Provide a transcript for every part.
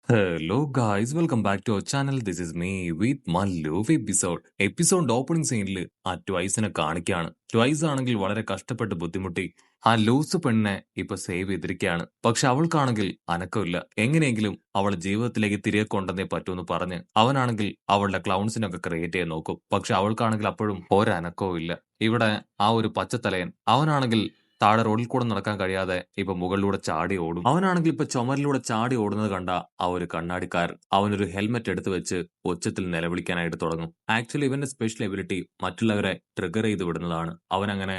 Hello guys, welcome back to our channel. This is me with Mallu episode opening സീനിൽ ആ ട്വൈസിനെ കാണിക്കുകയാണ്. Twice ആണെങ്കിൽ വളരെ കഷ്ടപ്പെട്ട് ബുദ്ധിമുട്ടി ആ ലൂസ് പെണ്ണിനെ ഇപ്പൊ സേവ് ചെയ്തിരിക്കുകയാണ്. പക്ഷെ അവൾക്കാണെങ്കിൽ അനക്കമില്ല. എങ്ങനെയെങ്കിലും അവളെ ജീവിതത്തിലേക്ക് തിരികെ കൊണ്ടുവന്നേ പറ്റൂന്ന് പറഞ്ഞ് അവനാണെങ്കിൽ അവളുടെ ക്ലൗൺസിനൊക്കെ ക്രിയേറ്റ് ചെയ്യാൻ നോക്കും. പക്ഷെ അവൾക്കാണെങ്കിൽ അപ്പോഴും ഒരനക്കവും ഇല്ല. ഇവിടെ ആ ഒരു പച്ചത്തലയൻ അവനാണെങ്കിൽ താഴെ റോഡിൽ കൂടെ നടക്കാൻ കഴിയാതെ ഇപ്പൊ മുകളിലൂടെ ചാടി ഓടും. അവനാണെങ്കിൽ ഇപ്പൊ ചുമരിലൂടെ ചാടി ഓടുന്നത് കണ്ട ആ ഒരു കണ്ണാടിക്കാരൻ അവനൊരു ഹെൽമെറ്റ് എടുത്തു വെച്ച് ഒച്ചത്തിൽ നിലവിളിക്കാനായിട്ട് തുടങ്ങും. ആക്ച്വലി ഇവന്റെ സ്പെഷ്യൽ എബിലിറ്റി മറ്റുള്ളവരെ ട്രിഗർ ചെയ്ത് വിടുന്നതാണ്. അവനങ്ങനെ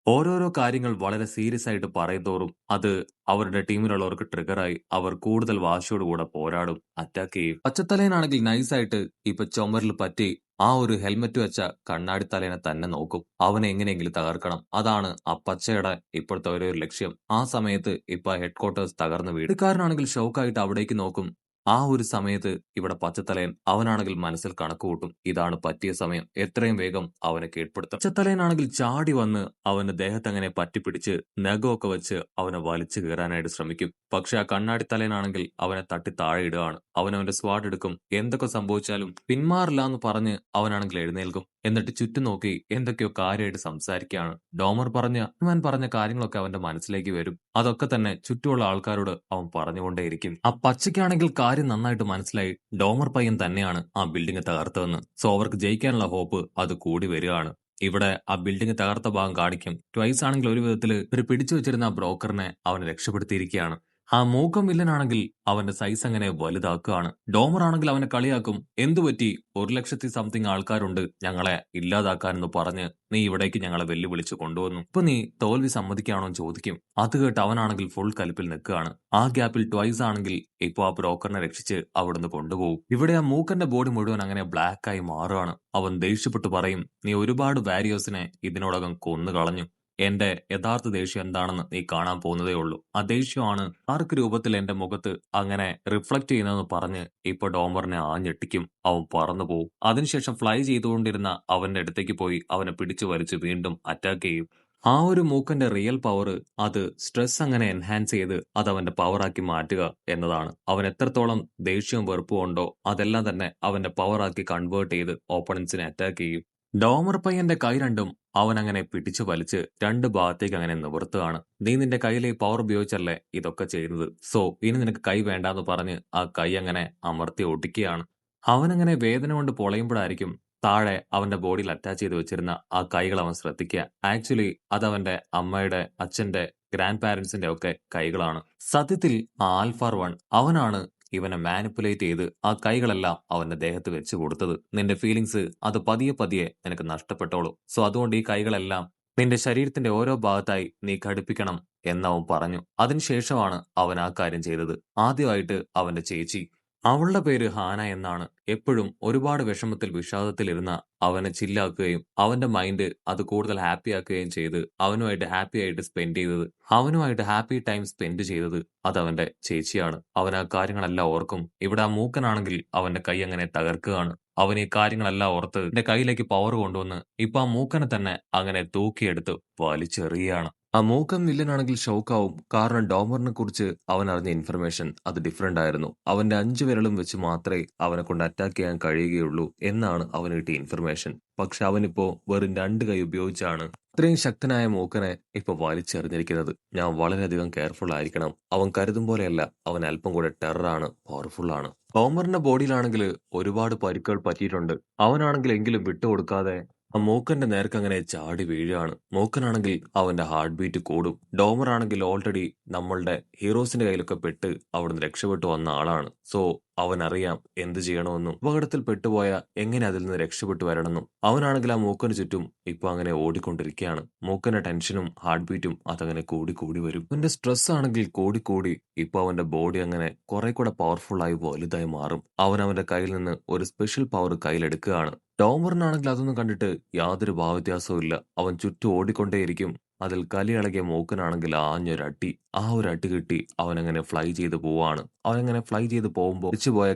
ഓരോരോ കാര്യങ്ങൾ വളരെ സീരിയസ് ആയിട്ട് പറയത്തോറും അത് അവരുടെ ടീമിലുള്ളവർക്ക് ട്രിഗറായി അവർ കൂടുതൽ വാശിയോടുകൂടെ പോരാടും, അറ്റാക്ക് ചെയ്യും. പച്ചത്തലയനാണെങ്കിൽ നൈസായിട്ട് ഇപ്പൊ ചുമരിൽ പറ്റി ആ ഒരു ഹെൽമെറ്റ് വെച്ച കണ്ണാടി തലേനെ തന്നെ നോക്കും. അവനെ എങ്ങനെയെങ്കിലും തകർക്കണം. അതാണ് ആ പച്ചയുടെ ഇപ്പോഴത്തെ ഒരു ലക്ഷ്യം. ആ സമയത്ത് ഇപ്പൊ ഹെഡ് ക്വാർട്ടേഴ്സ് തകർന്ന് വീഴും. പുള്ളിക്കാരനാണെങ്കിൽ ഷോക്കായിട്ട് അവിടേക്ക് നോക്കും. ആ ഒരു സമയത്ത് ഇവിടെ പച്ചത്തലയൻ അവനാണെങ്കിൽ മനസ്സിൽ കണക്ക് കൂട്ടും. ഇതാണ് പറ്റിയ സമയം, എത്രയും വേഗം അവനെ കീഴ്പ്പെടുത്തും. പച്ചത്തലയനാണെങ്കിൽ ചാടി വന്ന് അവന്റെ ദേഹത്ത് അങ്ങനെ പറ്റിപ്പിടിച്ച് നഖമൊക്കെ വെച്ച് അവനെ വലിച്ചു കീറാനായിട്ട് ശ്രമിക്കും. പക്ഷെ ആ കണ്ണാടി തലയനാണെങ്കിൽ അവനെ തട്ടി താഴെ ഇടുകയാണ്. അവന്റെ സ്വാഡ് എടുക്കും. എന്തൊക്കെ സംഭവിച്ചാലും പിന്മാറില്ല എന്ന് പറഞ്ഞ് അവനാണെങ്കിൽ എഴുന്നേൽക്കും. എന്നിട്ട് ചുറ്റും നോക്കി എന്തൊക്കെയോ കാര്യമായിട്ട് സംസാരിക്കുകയാണ്. ഡോമർ പറഞ്ഞ കാര്യങ്ങളൊക്കെ അവന്റെ മനസ്സിലേക്ക് വരും. അതൊക്കെ തന്നെ ചുറ്റുമുള്ള ആൾക്കാരോട് അവൻ പറഞ്ഞുകൊണ്ടേയിരിക്കും. ആ പച്ചയ്ക്കാണെങ്കിൽ കാര്യം നന്നായിട്ട് മനസ്സിലായി. ഡോമർ പയ്യൻ തന്നെയാണ് ആ ബിൽഡിംഗ് തകർത്തതെന്ന്. സോ അവർക്ക് ജയിക്കാനുള്ള ഹോപ്പ് അത് കൂടി വരികയാണ്. ഇവിടെ ആ ബിൽഡിംഗ് തകർത്ത ഭാഗം കാണിക്കും. ട്വൈസ് ആണെങ്കിൽ ഒരു വിധത്തില് ഒരു പിടിച്ചു വെച്ചിരുന്ന ആ ബ്രോക്കറിനെ അവൻ രക്ഷപ്പെടുത്തിയിരിക്കുകയാണ്. ആ മൂക്കം വില്ലനാണെങ്കിൽ അവന്റെ സൈസ് അങ്ങനെ വലുതാക്കുകയാണ്. ഡോമർ ആണെങ്കിൽ അവനെ കളിയാക്കും. എന്തുപറ്റി, 1,00,000 സംതിങ് ആൾക്കാരുണ്ട് ഞങ്ങളെ ഇല്ലാതാക്കാനെന്ന് പറഞ്ഞ് നീ ഇവിടേക്ക് ഞങ്ങളെ വെല്ലുവിളിച്ച് കൊണ്ടുവന്നു. ഇപ്പൊ നീ തോൽവി സമ്മതിക്കാണോ എന്ന് ചോദിക്കും. അത് കേട്ട് അവനാണെങ്കിൽ ഫുൾ കലിപ്പിൽ നിൽക്കുകയാണ്. ആ ഗ്യാപ്പിൽ ട്വൈസ് ആണെങ്കിൽ ഇപ്പൊ ആ ബ്രോക്കറിനെ രക്ഷിച്ച് അവിടുന്ന് കൊണ്ടുപോകും. ഇവിടെ ആ മൂക്കന്റെ ബോഡി മുഴുവൻ അങ്ങനെ ബ്ലാക്ക് ആയി മാറുകയാണ്. അവൻ ദേഷ്യപ്പെട്ട് പറയും, നീ ഒരുപാട് വാരിയേഴ്സിനെ ഇതിനോടകം കൊന്നു കളഞ്ഞു. എന്റെ യഥാർത്ഥ ദേഷ്യം എന്താണെന്ന് നീ കാണാൻ പോകുന്നതേ ഉള്ളൂ. ആ ദേഷ്യമാണ് ആർക്ക് രൂപത്തിൽ എന്റെ മുഖത്ത് അങ്ങനെ റിഫ്ലക്ട് ചെയ്യുന്നതെന്ന് പറഞ്ഞ് ഇപ്പൊ ഡോമറിനെ ആഞ്ഞെട്ടിക്കും. അവൻ പറന്നു പോവും. അതിനുശേഷം ഫ്ലൈ ചെയ്തുകൊണ്ടിരുന്ന അവന്റെ അടുത്തേക്ക് പോയി അവനെ പിടിച്ചു വലിച്ച് വീണ്ടും അറ്റാക്ക് ചെയ്യും. ആ ഒരു മൂക്കന്റെ റിയൽ പവർ അത് സ്ട്രെസ് അങ്ങനെ എൻഹാൻസ് ചെയ്ത് അത് അവന്റെ പവറാക്കി മാറ്റുക എന്നതാണ്. അവൻ എത്രത്തോളം ദേഷ്യവും വെറുപ്പും ഉണ്ടോ അതെല്ലാം തന്നെ അവന്റെ പവറാക്കി കൺവേർട്ട് ചെയ്ത് ഓപ്പണൻസിനെ അറ്റാക്ക് ചെയ്യും. ഡോമർ പയ്യന്റെ കൈ രണ്ടും അവൻ അങ്ങനെ പിടിച്ചു വലിച്ച് രണ്ട് ഭാഗത്തേക്ക് അങ്ങനെ നിവർത്തുകയാണ്. നീ നിന്റെ കയ്യിലെ പവർ ഉപയോഗിച്ചല്ലേ ഇതൊക്കെ ചെയ്യുന്നത്. സോ ഇനി നിനക്ക് കൈ വേണ്ടാന്ന് പറഞ്ഞ് ആ കൈ അങ്ങനെ അമർത്തി ഒടിക്കുകയാണ്. അവനങ്ങനെ വേദന കൊണ്ട് പൊളയുമ്പോഴായിരിക്കും താഴെ അവന്റെ ബോഡിയിൽ അറ്റാച്ച് ചെയ്ത് വെച്ചിരുന്ന ആ കൈകൾ അവൻ ശ്രദ്ധിക്കുക. ആക്ച്വലി അത് അവന്റെ അമ്മയുടെ, അച്ഛന്റെ, ഗ്രാൻഡ് പാരന്റ്സിന്റെ ഒക്കെ കൈകളാണ്. സത്യത്തിൽ ആ ആൽഫാർ വൺ അവനാണ് ഇവനെ മാനിപ്പുലേറ്റ് ചെയ്ത് ആ കൈകളെല്ലാം അവന്റെ ദേഹത്ത് വെച്ച് കൊടുത്തത്. നിന്റെ ഫീലിങ്സ് അത് പതിയെ പതിയെ നിനക്ക് നഷ്ടപ്പെട്ടോളൂ. സോ അതുകൊണ്ട് ഈ കൈകളെല്ലാം നിന്റെ ശരീരത്തിന്റെ ഓരോ ഭാഗത്തായി നീ ഘടിപ്പിക്കണം എന്നവൻ പറഞ്ഞു. അതിനുശേഷമാണ് അവൻ ആ കാര്യം ചെയ്തത്. ആദ്യമായിട്ട് അവന്റെ ചേച്ചി, അവളുടെ പേര് ഹാന എന്നാണ്. എപ്പോഴും ഒരുപാട് വിഷമത്തിൽ വിഷാദത്തിൽ ഇരുന്ന അവനെ ചില്ലാക്കുകയും അവന്റെ മൈൻഡ് അത് കൂടുതൽ ഹാപ്പി ആക്കുകയും ചെയ്ത് അവനുമായിട്ട് ഹാപ്പി ആയിട്ട് സ്പെൻഡ് ചെയ്തത്, അവനുമായിട്ട് ഹാപ്പി ടൈം സ്പെൻഡ് ചെയ്തത് അത് അവന്റെ ചേച്ചിയാണ്. അവൻ ആ കാര്യങ്ങളെല്ലാം ഓർക്കും. ഇവിടെ ആ മൂക്കനാണെങ്കിൽ അവന്റെ കൈ അങ്ങനെ തകർക്കുകയാണ്. അവൻ ഈ കാര്യങ്ങളെല്ലാം ഓർത്ത് എന്റെ കയ്യിലേക്ക് പവർ കൊണ്ടുവന്ന് ഇപ്പൊ ആ മൂക്കനെ തന്നെ അങ്ങനെ തൂക്കിയെടുത്ത് വലിച്ചെറിയുകയാണ്. ആ മൂക്കൻ വില്ലനാണെങ്കിൽ ഷോക്കാവും. കാരണം ഡോമറിനെ കുറിച്ച് അവൻ അറിഞ്ഞ ഇൻഫർമേഷൻ അത് ഡിഫറന്റ് ആയിരുന്നു. അവന്റെ 5 വിരലും വെച്ച് മാത്രമേ അവനെ കൊണ്ട് അറ്റാക്ക് ചെയ്യാൻ കഴിയുകയുള്ളൂ എന്നാണ് അവന് കിട്ടിയ ഇൻഫർമേഷൻ. പക്ഷെ അവനിപ്പോ വെറും 2 കൈ ഉപയോഗിച്ചാണ് അത്രയും ശക്തനായ മൂക്കനെ ഇപ്പൊ വലിച്ചെറിഞ്ഞിരിക്കുന്നത്. ഞാൻ വളരെയധികം കെയർഫുൾ ആയിരിക്കണം. അവൻ കരുതും പോലെയല്ല, അവൻ അല്പം കൂടെ ടെററാണ്, പവർഫുൾ ആണ്. ഡോമറിന്റെ ബോഡിയിലാണെങ്കിൽ ഒരുപാട് പരിക്കുകൾ പറ്റിയിട്ടുണ്ട്. അവനാണെങ്കിൽ എങ്കിലും വിട്ടുകൊടുക്കാതെ ആ മൂക്കന്റെ നേർക്ക് അങ്ങനെ ചാടി വീഴുകയാണ്. മൂക്കനാണെങ്കിൽ അവന്റെ ഹാർട്ട് ബീറ്റ് കൂടും. ഡോമർ ആണെങ്കിൽ ഓൾറെഡി നമ്മളുടെ ഹീറോസിന്റെ കയ്യിലൊക്കെ പെട്ട് അവിടുന്ന് രക്ഷപ്പെട്ടു വന്ന ആളാണ്. സോ അവൻ അറിയാം എന്ത് ചെയ്യണമെന്നും അപകടത്തിൽ പെട്ടുപോയ എങ്ങനെ അതിൽ നിന്ന് രക്ഷപ്പെട്ടു വരണമെന്നും. അവനാണെങ്കിൽ ആ മൂക്കന് ചുറ്റും ഇപ്പൊ അങ്ങനെ ഓടിക്കൊണ്ടിരിക്കുകയാണ്. മൂക്കന്റെ ടെൻഷനും ഹാർട്ട് ബീറ്റും അതങ്ങനെ കൂടി കൂടി വരും. അവന്റെ സ്ട്രെസ് ആണെങ്കിൽ കൂടി ഇപ്പൊ അവന്റെ ബോഡി അങ്ങനെ കുറെ കൂടെ പവർഫുൾ ആയി വലുതായി മാറും. അവൻ അവന്റെ കയ്യിൽ നിന്ന് ഒരു സ്പെഷ്യൽ പവർ കയ്യിലെടുക്കുകയാണ്. ഡോമറിനാണെങ്കിൽ അതൊന്നും കണ്ടിട്ട് യാതൊരു ഭാവവ്യത്യാസവും ഇല്ല. അവൻ ചുറ്റും ഓടിക്കൊണ്ടേയിരിക്കും. അതിൽ കലിയിളകിയ മൂക്കനാണെങ്കിൽ ആഞ്ഞൊരടി. ആ ഒരു അടി കിട്ടി അവനങ്ങനെ ഫ്ലൈ ചെയ്ത് പോവാണ്. അവനങ്ങനെ ഫ്ലൈ ചെയ്ത് പോകുമ്പോൾ തിരിച്ചുപോയ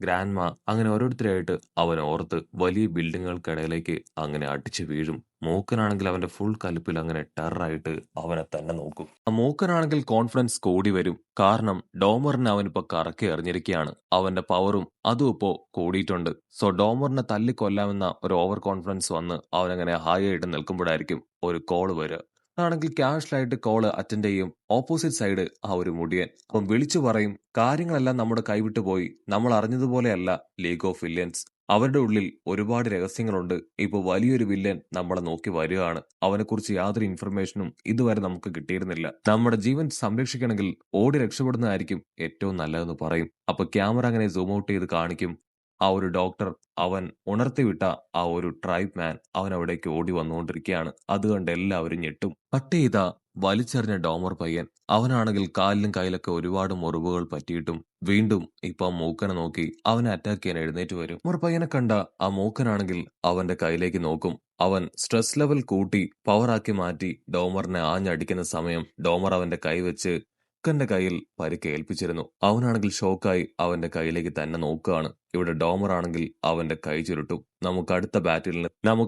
ഗ്രാൻഡ്മ അങ്ങനെ ഓരോരുത്തരായിട്ട് അവൻ ഓർത്ത് വലിയ ബിൽഡിങ്ങുകൾക്കിടയിലേക്ക് അങ്ങനെ അടിച്ചു വീഴും. മൂക്കനാണെങ്കിൽ അവന്റെ ഫുൾ കലിപ്പിൽ അങ്ങനെ ടെററായിട്ട് അവനെ തന്നെ നോക്കും. ആ മൂക്കനാണെങ്കിൽ കോൺഫിഡൻസ് കൂടി വരും. കാരണം ഡോമറിനെ അവനിപ്പോ കറക്കി എറിഞ്ഞിരിക്കുകയാണ്. അവന്റെ പവറും അതും ഇപ്പോ കൂടിയിട്ടുണ്ട്. സോ ഡോമറിനെ തല്ലിക്കൊല്ലാമെന്ന ഒരു ഓവർ കോൺഫിഡൻസ് വന്ന് അവനങ്ങനെ ഹായ് ആയിട്ട് നിൽക്കുമ്പോഴായിരിക്കും ഒരു കോള് വരിക. അതാണെങ്കിൽ ക്യാഷ്വലായിട്ട് കോള് അറ്റൻഡ് ചെയ്യും. ഓപ്പോസിറ്റ് സൈഡ് ആ ഒരു മുടിയൻ. അവൻ വിളിച്ചു പറയും, കാര്യങ്ങളെല്ലാം നമ്മുടെ കൈവിട്ടു പോയി. നമ്മൾ അറിഞ്ഞതുപോലെയല്ല ലീഗ് ഓഫ് വില്യൻസ്. അവരുടെ ഉള്ളിൽ ഒരുപാട് രഹസ്യങ്ങളുണ്ട്. ഇപ്പൊ വലിയൊരു വില്ലൻ നമ്മളെ നോക്കി വരികയാണ്. അവനെക്കുറിച്ച് യാതൊരു ഇൻഫർമേഷനും ഇതുവരെ നമുക്ക് കിട്ടിയിരുന്നില്ല. നമ്മുടെ ജീവൻ സംരക്ഷിക്കണമെങ്കിൽ ഓടി രക്ഷപ്പെടുന്നതായിരിക്കും ഏറ്റവും നല്ലതെന്ന് പറയും. അപ്പൊ ക്യാമറ അങ്ങനെ സൂം ഔട്ട് ചെയ്ത് കാണിക്കും. ആ ഒരു ഡോക്ടർ അവൻ ഉണർത്തിവിട്ട ആ ഒരു ട്രൈബ് മാൻ അവൻ അവിടേക്ക് ഓടി വന്നുകൊണ്ടിരിക്കുകയാണ്. അത് കണ്ട് എല്ലാവരും ഞെട്ടും. കട്ട് ചെയ്ത വലിച്ചെറിഞ്ഞ ഡോമർ പയ്യൻ അവനാണെങ്കിൽ കാലിലും കയ്യിലൊക്കെ ഒരുപാട് മുറിവുകൾ പറ്റിയിട്ടും വീണ്ടും ഇപ്പൊ ആ മൂക്കനെ നോക്കി അവനെ അറ്റാക്ക് ചെയ്യാൻ എഴുന്നേറ്റ് വരും. ഡോമർ പയ്യനെ കണ്ട ആ മൂക്കനാണെങ്കിൽ അവന്റെ കയ്യിലേക്ക് നോക്കും. അവൻ സ്ട്രെസ് ലെവൽ കൂട്ടി പവറാക്കി മാറ്റി ഡോമറിനെ ആഞ്ഞടിക്കുന്ന സമയം ഡോമർ അവന്റെ കൈ വെച്ച് മൂക്കന്റെ കയ്യിൽ പരിക്കേൽപ്പിച്ചിരുന്നു. അവനാണെങ്കിൽ ഷോക്കായി അവന്റെ കയ്യിലേക്ക് തന്നെ നോക്കുകയാണ്. ഇവിടെ ഡോമർ ആണെങ്കിൽ അവന്റെ കൈ ചുരുട്ടും. നമുക്ക്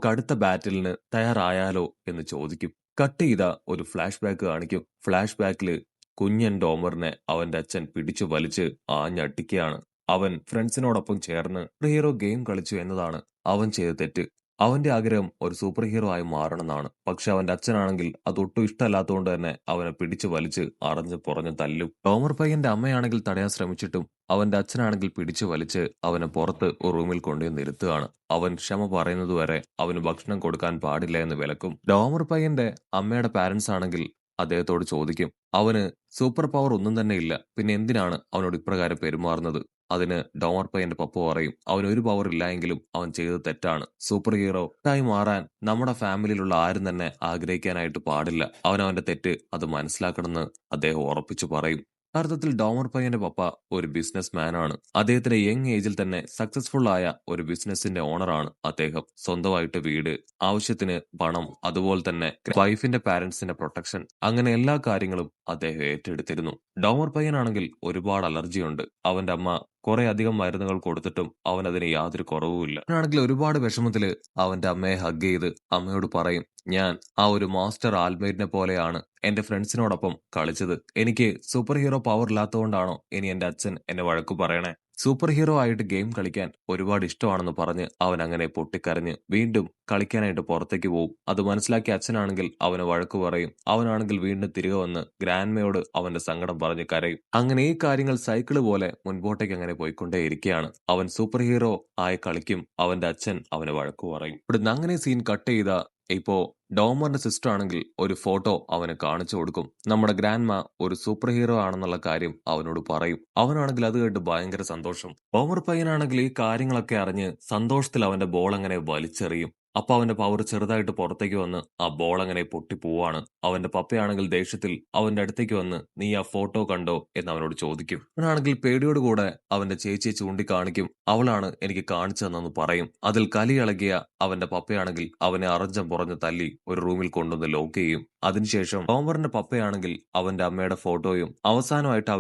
അടുത്ത ബാറ്റിലിന് തയ്യാറായാലോ എന്ന് ചോദിക്കും. കട്ട് ചെയ്ത ഒരു ഫ്ലാഷ് ബാക്ക് കാണിക്കും. ഫ്ലാഷ് ബാക്കില് കുഞ്ഞൻ ഡോമറിനെ അവന്റെ അച്ഛൻ പിടിച്ചു വലിച്ച് ആഞ്ഞടിക്കുകയാണ്. അവൻ ഫ്രണ്ട്സിനോടൊപ്പം ചേർന്ന് സൂപ്പർ ഹീറോ ഗെയിം കളിച്ചു എന്നതാണ് അവൻ ചെയ്ത തെറ്റ്. അവന്റെ ആഗ്രഹം ഒരു സൂപ്പർ ഹീറോ ആയി മാറണമെന്നാണ്. പക്ഷെ അവന്റെ അച്ഛനാണെങ്കിൽ അതൊട്ടും ഇഷ്ടമല്ലാത്തതുകൊണ്ട് തന്നെ അവനെ പിടിച്ചു വലിച്ച് അറിഞ്ഞു പുറഞ്ഞു തല്ലും. ഡോമർ പയ്യന്റെ അമ്മയാണെങ്കിൽ തടയാൻ ശ്രമിച്ചിട്ടും അവന്റെ അച്ഛനാണെങ്കിൽ പിടിച്ചു വലിച്ച് അവനെ പുറത്ത് ഒരു റൂമിൽ കൊണ്ടുപോയി നിർത്തുകയാണ്. അവൻ ക്ഷമ പറയുന്നതുവരെ അവന് ഭക്ഷണം കൊടുക്കാൻ പാടില്ല എന്ന് വിലക്കും. ഡോമർ പയ്യന്റെ അമ്മയുടെ പാരന്റ്സ് ആണെങ്കിൽ അദ്ദേഹത്തോട് ചോദിക്കും, അവന് സൂപ്പർ പവർ ഒന്നും തന്നെ ഇല്ല, പിന്നെ എന്തിനാണ് അവനോട് ഇപ്രകാരം പെരുമാറുന്നത്? അതിന് ഡോമർ പയ്യന്റെ പപ്പ പറയും, അവന് ഒരു പവർ ഇല്ലായെങ്കിലും അവൻ ചെയ്തത് തെറ്റാണ്. സൂപ്പർ ഹീറോ ആയി മാറാൻ നമ്മുടെ ഫാമിലിയിലുള്ള ആരും തന്നെ ആഗ്രഹിക്കാനായിട്ട് പാടില്ല. അവനവന്റെ തെറ്റ് അത് മനസ്സിലാക്കണമെന്ന് അദ്ദേഹം ഉറപ്പിച്ചു പറയും. യഥാർത്ഥത്തിൽ ഡോമർ പയ്യന്റെ പപ്പ ഒരു ബിസിനസ് മാൻ ആണ്. അദ്ദേഹത്തിന്റെ യങ് ഏജിൽ തന്നെ സക്സസ്ഫുൾ ആയ ഒരു ബിസിനസിന്റെ ഓണറാണ് അദ്ദേഹം. സ്വന്തമായിട്ട് വീട്, ആവശ്യത്തിന് പണം, അതുപോലെ തന്നെ വൈഫിന്റെ പാരന്റ്സിന്റെ പ്രൊട്ടക്ഷൻ, അങ്ങനെ എല്ലാ കാര്യങ്ങളും അദ്ദേഹം ഏറ്റെടുത്തിരുന്നു. ഡോമർ പയ്യനാണെങ്കിൽ ഒരുപാട് അലർജിയുണ്ട്. അവന്റെ അമ്മ കുറെ അധികം മരുന്നുകൾ കൊടുത്തിട്ടും അവൻ അതിന് യാതൊരു കുറവുമില്ല. അവനാണെങ്കിൽ ഒരുപാട് വിഷമത്തില് അവന്റെ അമ്മയെ ഹഗ് ചെയ്ത് അമ്മയോട് പറയും, ഞാൻ ആ ഒരു മാസ്റ്റർ ആൽമൈറ്റിനെ പോലെയാണ് എന്റെ ഫ്രണ്ട്സിനോടൊപ്പം കളിച്ചത്. എനിക്ക് സൂപ്പർ ഹീറോ പവർ ഇല്ലാത്തതുകൊണ്ടാണോ ഇനി എന്റെ അച്ഛൻ എന്നെ വഴക്കു പറയണേ? സൂപ്പർ ഹീറോ ആയിട്ട് ഗെയിം കളിക്കാൻ ഒരുപാട് ഇഷ്ടമാണെന്ന് പറഞ്ഞ് അവൻ അങ്ങനെ പൊട്ടിക്കരഞ്ഞ് വീണ്ടും കളിക്കാനായിട്ട് പുറത്തേക്ക് പോവും. അത് മനസ്സിലാക്കിയ അച്ഛനാണെങ്കിൽ അവന് വഴക്കു പറയും. അവനാണെങ്കിൽ വീണ്ടും തിരികെ വന്ന് ഗ്രാൻഡ്മയോട് അവന്റെ സങ്കടം പറഞ്ഞ് കരയും. അങ്ങനെ ഈ കാര്യങ്ങൾ സൈക്കിള് പോലെ മുൻപോട്ടേക്ക് അങ്ങനെ പോയിക്കൊണ്ടേയിരിക്കുകയാണ്. അവൻ സൂപ്പർ ഹീറോ ആയി കളിക്കും. അവന്റെ അച്ഛൻ അവന് വഴക്കു പറയും. ഇവിടുന്ന് അങ്ങനെ സീൻ കട്ട് ചെയ്ത ഇപ്പോ ഡോമറിന്റെ സിസ്റ്റർ ആണെങ്കിൽ ഒരു ഫോട്ടോ അവന് കാണിച്ചു കൊടുക്കും. നമ്മുടെ ഗ്രാൻഡ്മ ഒരു സൂപ്പർ ഹീറോ ആണെന്നുള്ള കാര്യം അവനോട് പറയും. അവനാണെങ്കിൽ അത് കേട്ട് ഭയങ്കര സന്തോഷം. ഡോമർ പയ്യനാണെങ്കിൽ ഈ കാര്യങ്ങളൊക്കെ അറിഞ്ഞ് സന്തോഷത്തിൽ അവന്റെ ബോൾ അങ്ങനെ വലിച്ചെറിയും. അപ്പൊ അവന്റെ പവർ ചെറുതായിട്ട് പുറത്തേക്ക് വന്ന് ആ ബോൾ അങ്ങനെ പൊട്ടിപ്പോവാണ്. അവന്റെ പപ്പയാണെങ്കിൽ ദേഷ്യത്തിൽ അവന്റെ അടുത്തേക്ക് വന്ന്, നീ ആ ഫോട്ടോ കണ്ടോ എന്ന് അവനോട് ചോദിക്കും. അവനാണെങ്കിൽ പേടിയോട് കൂടെ അവന്റെ ചേച്ചിയെ ചൂണ്ടിക്കാണിക്കും. അവളാണ് എനിക്ക് കാണിച്ചു തന്നെന്ന് പറയും. അതിൽ കലിയിളകിയ അവന്റെ പപ്പയാണെങ്കിൽ അവനെ അറഞ്ചം പുറഞ്ഞ് തല്ലി ഒരു റൂമിൽ കൊണ്ടുവന്ന് ലോക്ക് ചെയ്യും. അതിനുശേഷം ഡോമറിന്റെ പപ്പയാണെങ്കിൽ അവന്റെ അമ്മയുടെ ഫോട്ടോയും അവസാനമായിട്ട്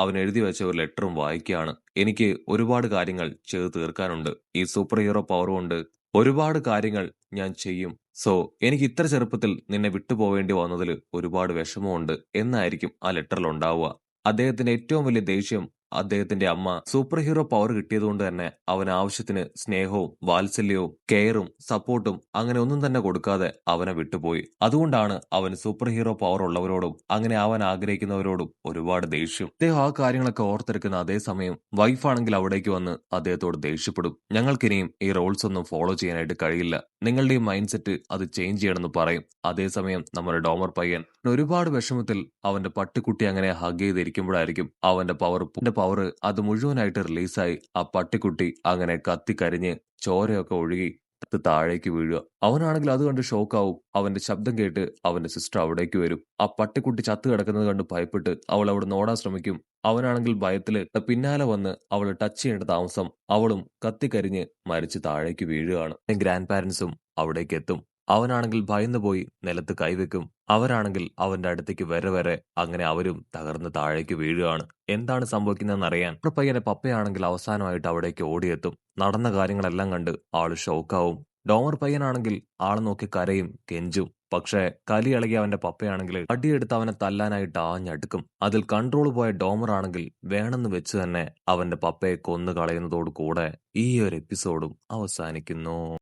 അവൻ എഴുതി വെച്ച ഒരു ലെറ്ററും വായിക്കുകയാണ്. എനിക്ക് ഒരുപാട് കാര്യങ്ങൾ ചെയ്തു തീർക്കാനുണ്ട്. ഈ സൂപ്പർ ഹീറോ പവർ കൊണ്ട് ഒരുപാട് കാര്യങ്ങൾ ഞാൻ ചെയ്യും. സോ എനിക്ക് ഇത്ര ചെറുപ്പത്തിൽ നിന്നെ വിട്ടുപോവേണ്ടി വന്നതിൽ ഒരുപാട് വിഷമമുണ്ട് എന്നായിരിക്കും ആ ലെറ്ററിൽ ഉണ്ടാവുക. അദ്ദേഹത്തിന്റെ ഏറ്റവും വലിയ ദേഷ്യം അദ്ദേഹത്തിന്റെ അമ്മ സൂപ്പർ ഹീറോ പവർ കിട്ടിയതുകൊണ്ട് തന്നെ അവന് ആവശ്യത്തിന് സ്നേഹവും വാത്സല്യവും കെയറും സപ്പോർട്ടും അങ്ങനെ ഒന്നും തന്നെ കൊടുക്കാതെ അവനെ വിട്ടുപോയി. അതുകൊണ്ടാണ് അവന് സൂപ്പർ ഹീറോ പവർ ഉള്ളവരോടും അങ്ങനെ ആവാൻ ആഗ്രഹിക്കുന്നവരോടും ഒരുപാട് ദേഷ്യം. അദ്ദേഹം ആ കാര്യങ്ങളൊക്കെ ഓർത്തെടുക്കുന്ന അതേ സമയം വൈഫാണെങ്കിൽ അവിടേക്ക് വന്ന് അദ്ദേഹത്തോട് ദേഷ്യപ്പെടും. ഞങ്ങൾക്കിനിയും ഈ റോൾസ് ഒന്നും ഫോളോ ചെയ്യാനായിട്ട് കഴിയില്ല. നിങ്ങളുടെ ഈ മൈൻഡ് സെറ്റ് അത് ചേഞ്ച് ചെയ്യണമെന്ന് പറയും. അതേസമയം നമ്മുടെ ഡോമർ പയ്യൻ ഒരുപാട് വിഷമത്തിൽ അവന്റെ പട്ടിക്കുട്ടി അങ്ങനെ ഹഗ് ചെയ്തിരിക്കുമ്പോഴായിരിക്കും അവന്റെ പവർ അത് മുഴുവനായിട്ട് റിലീസായി ആ പട്ടിക്കുട്ടി അങ്ങനെ കത്തിക്കരിഞ്ഞ് ചോരയൊക്കെ ഒഴുകി താഴേക്ക് വീഴുക. അവനാണെങ്കിൽ അത് കണ്ട് ഷോക്കാവും. അവന്റെ ശബ്ദം കേട്ട് അവന്റെ സിസ്റ്റർ അവിടേക്ക് വരും. ആ പട്ടിക്കുട്ടി ചത്തു കിടക്കുന്നത് കണ്ട് ഭയപ്പെട്ട് അവൾ അവിടെ ഓടാൻ ശ്രമിക്കും. അവനാണെങ്കിൽ ഭയത്തില് പിന്നാലെ വന്ന് അവള് ടച്ച് ചെയ്യേണ്ട താമസം അവളും കത്തിക്കരിഞ്ഞ് മരിച്ച് താഴേക്ക് വീഴുകയാണ്. ഗ്രാൻഡ് പാരന്റ്സും അവിടേക്ക് എത്തും. അവനാണെങ്കിൽ ഭയന്നു പോയി നിലത്ത് കൈവെക്കും. അവരാണെങ്കിൽ അവന്റെ അടുത്തേക്ക് വരെ അങ്ങനെ അവരും തകർന്ന് താഴേക്ക് വീഴുകയാണ്. എന്താണ് സംഭവിക്കുന്നതെന്നറിയാൻ ഡോമർ പയ്യന്റെ പപ്പയാണെങ്കിൽ അവസാനമായിട്ട് അവിടേക്ക് ഓടിയെത്തും. നടന്ന കാര്യങ്ങളെല്ലാം കണ്ട് ആള് ഷോക്കാവും. ഡോമർ പയ്യനാണെങ്കിൽ ആളെ നോക്കി കരയും, കെഞ്ചും. പക്ഷേ കലി ഇളകിയ അവന്റെ പപ്പയാണെങ്കിൽ അടിയെടുത്ത് അവനെ തല്ലാനായിട്ട് ആഞ്ഞടുക്കും. അതിൽ കൺട്രോൾ പോയ ഡോമർ ആണെങ്കിൽ വേണമെന്ന് വെച്ച് തന്നെ അവന്റെ പപ്പയെ കൊന്നു കളയുന്നതോടു കൂടെ ഈ ഒരു എപ്പിസോഡും അവസാനിക്കുന്നു.